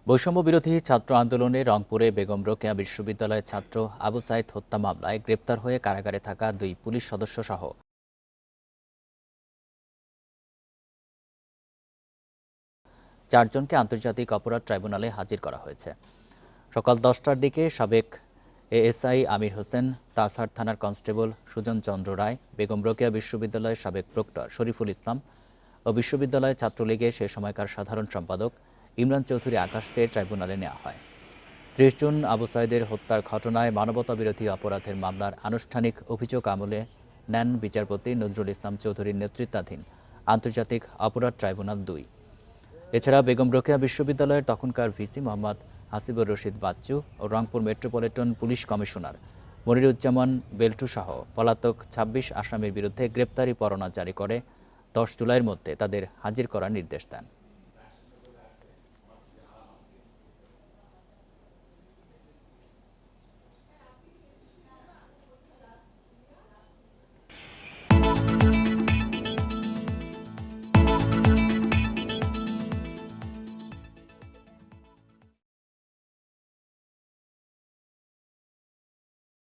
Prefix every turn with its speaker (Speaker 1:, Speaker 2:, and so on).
Speaker 1: বৈষম্য বিরোধী ছাত্র আন্দোলনে রংপুরে বেগম রোকেয়া বিশ্ববিদ্যালয়ের ছাত্র আবু সাইদ হত্যা মামলায় গ্রেপ্তার হয়ে কারাগারে থাকা 2 পুলিশ সদস্য সহ 4 জনকে আন্তর্জাতিক অপরাধ ট্রাইব্যুনালে হাজির করা হয়েছে। সকাল 10টার দিকে সাবেক এএসআই আমির হোসেন, তাজহাট থানার কনস্টেবল সুজন চন্দ্র রায়, বেগম রোকেয়া বিশ্ববিদ্যালয়ের সাবেক প্রক্টর শরীফুল ইসলাম ও বিশ্ববিদ্যালয় ছাত্রলীগের সে সময়কার সাধারণ সম্পাদক ইমরান চৌধুরী আকাশকে ট্রাইব্যুনালে নেওয়া হয়। 30 জুন আবু সাইদের হত্যার ঘটনায় মানবতাবিরোধী অপরাধের মামলার আনুষ্ঠানিক অভিযোগ আমলে নেন বিচারপতি নজরুল ইসলাম চৌধুরীর নেতৃত্বাধীন আন্তর্জাতিক অপরাধ ট্রাইব্যুনাল 2। এছাড়া বেগম রোকেয়া বিশ্ববিদ্যালয়ের তখনকার ভিসি মোহাম্মদ হাসিবুর রশিদ বাচ্চু ও Rangpur metropolitan police commissioner Moniruzzaman Beltu সহ পলাতক 26 আসামির বিরুদ্ধে গ্রেপ্তারি পরোয়ানা জারি করে 10 জুলাইয়ের মধ্যে তাদের হাজির করার নির্দেশ দেন।